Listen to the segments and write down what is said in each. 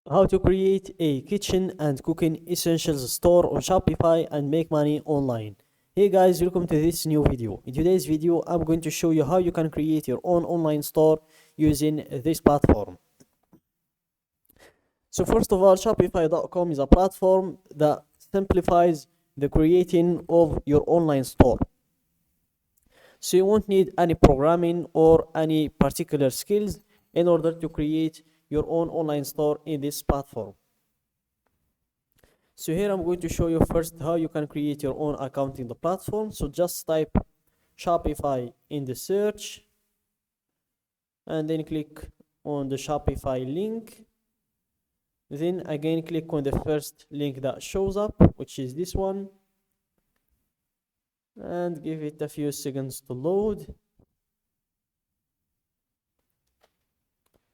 How to create a kitchen and cooking essentials store on Shopify and make money online. Hey guys, welcome to this new video. In today's video, I'm going to show you how you can create your own online store using this platform. So first of all, Shopify.com is a platform that simplifies the creating of your online store. So you won't need any programming or any particular skills in order to create your own online store in this platform. So here I'm going to show you first how you can create your own account in the platform. So just type Shopify in the search and then click on the Shopify link. Then again click on the first link that shows up, which is this one, and give it a few seconds to load.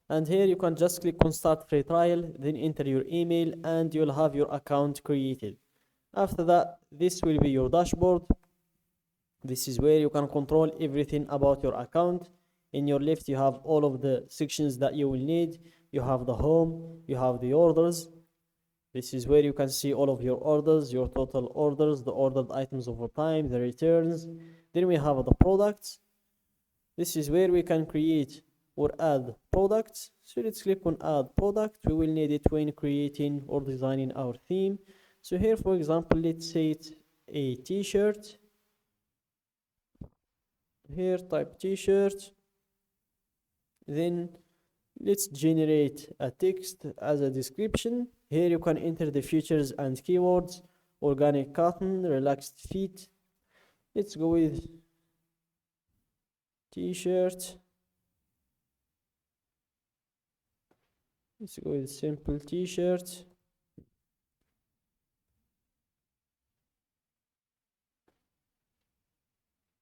And here you can just click on start free trial, then enter your email and you'll have your account created. After that, this will be your dashboard. This is where you can control everything about your account. In your left, you have all of the sections that you will need. You have the home, you have the orders. This is where you can see all of your orders, your total orders, the ordered items over time, the returns. Then we have the products. This is where we can create or add products. So let's click on add product. We will need it when creating or designing our theme. So here, for example, let's say it's a t-shirt. Here type t-shirt. Then let's generate a text as a description. Here you can enter the features and keywords: organic cotton, relaxed fit. Let's go with t-shirt. Let's go with simple t-shirt.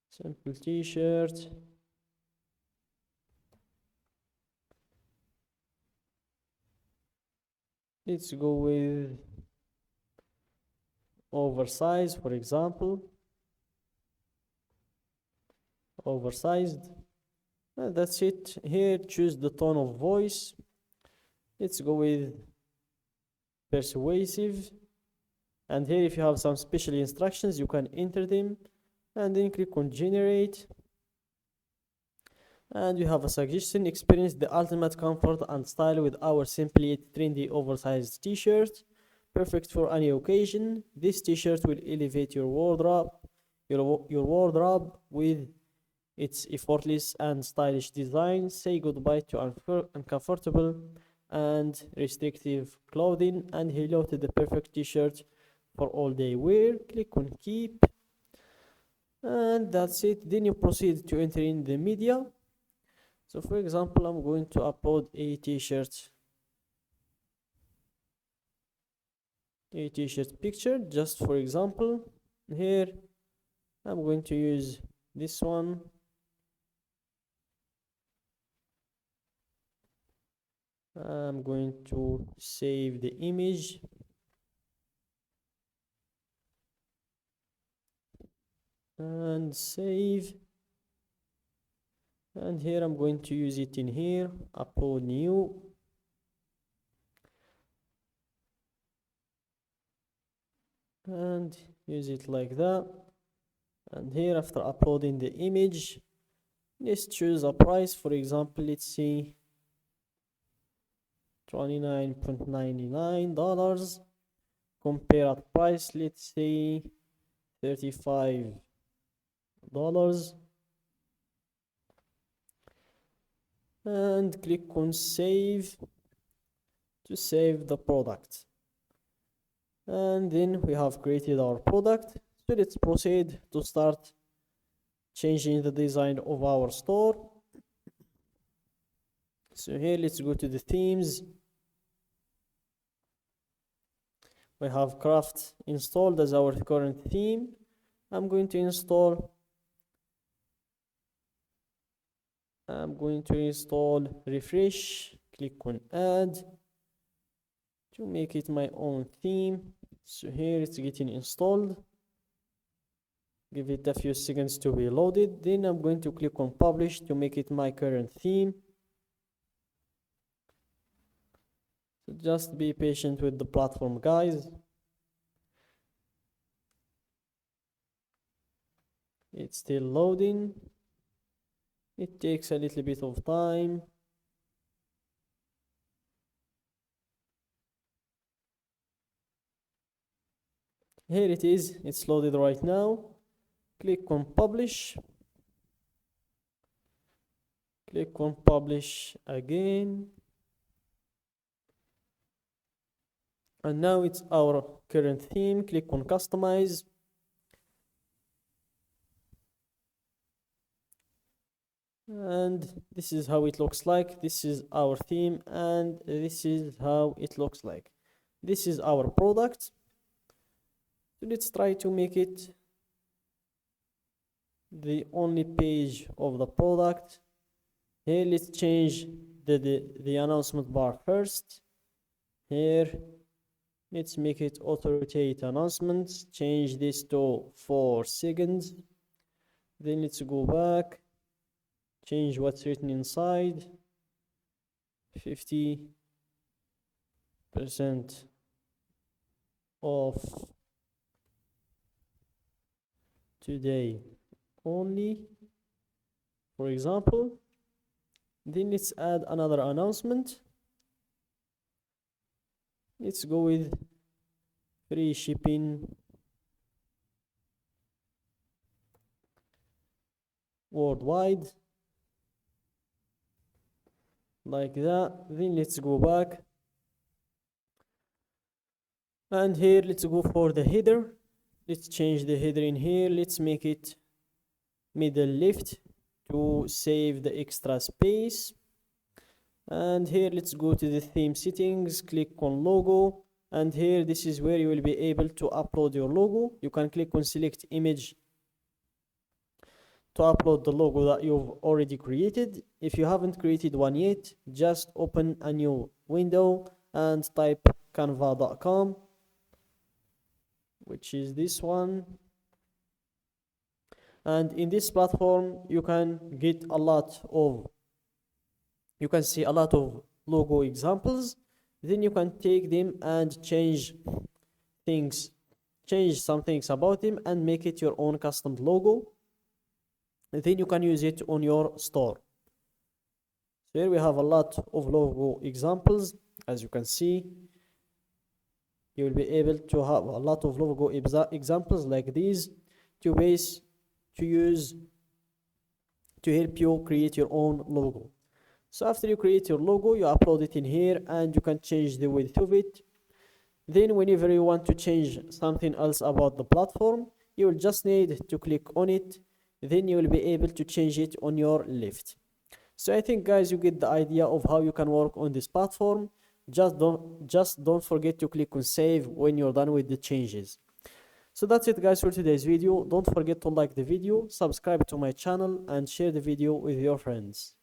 Simple t-shirt. Let's go with oversized, for example. Oversized. And that's it. Here choose the tone of voice. Let's go with persuasive. And here if you have some special instructions, you can enter them and then click on generate. And we have a suggestion: experience the ultimate comfort and style with our simply yet trendy oversized t-shirt, perfect for any occasion. This t-shirt will elevate your wardrobe with its effortless and stylish design. Say goodbye to uncomfortable and restrictive clothing and hello to the perfect t-shirt for all day wear. Click on keep, and that's it. Then you proceed to enter in the media. So for example, I'm going to upload a t-shirt picture, just for example. Here I'm going to use this one. I'm going to save the image and save. And here I'm going to use it in here, upload new. And use it like that. And here after uploading the image, let's choose a price. For example, let's see $29.99. Compare at price, let's say $35. And click on save to save the product. And then we have created our product. So let's proceed to start changing the design of our store. So here let's go to the themes. We have craft installed as our current theme. I'm going to install refresh. Click on add to make it my own theme. So here it's getting installed. Give it a few seconds to be loaded. Then I'm going to click on publish to make it my current theme. just be patient with the platform, guys. It's still loading. It takes a little bit of time. Here it is, it's loaded right now. Click on publish. Click on publish again. And now it's our current theme. Click on customize. And this is how it looks like. This is our theme, and this is how it looks like. This is our product. So let's try to make it the only page of the product. Here, let's change the announcement bar first. Here, let's make it auto rotate announcements. Change this to 4 seconds. Then let's go back. Change what's written inside. 50% off today only, for example. Then let's add another announcement. Let's go with free shipping worldwide, like that. Then let's go back, and here let's go for the header. Let's change the header in here. Let's make it middle left to save the extra space. And here let's go to the theme settings, click on logo, and here this is where you will be able to upload your logo. You can click on select image to upload the logo that you've already created. If you haven't created one yet, just open a new window and type canva.com, which is this one. And in this platform you can see a lot of logo examples. Then you can take them and change some things about them and make it your own custom logo. And then you can use it on your store. So here we have a lot of logo examples. As you can see, you will be able to have a lot of logo examples like these to use to help you create your own logo. So after you create your logo, you upload it in here and you can change the width of it. Then whenever you want to change something else about the platform, you will just need to click on it. Then you will be able to change it on your left. So I think, guys, you get the idea of how you can work on this platform. Just don't forget to click on save when you're done with the changes. So that's it, guys, for today's video. Don't forget to like the video, subscribe to my channel, and share the video with your friends.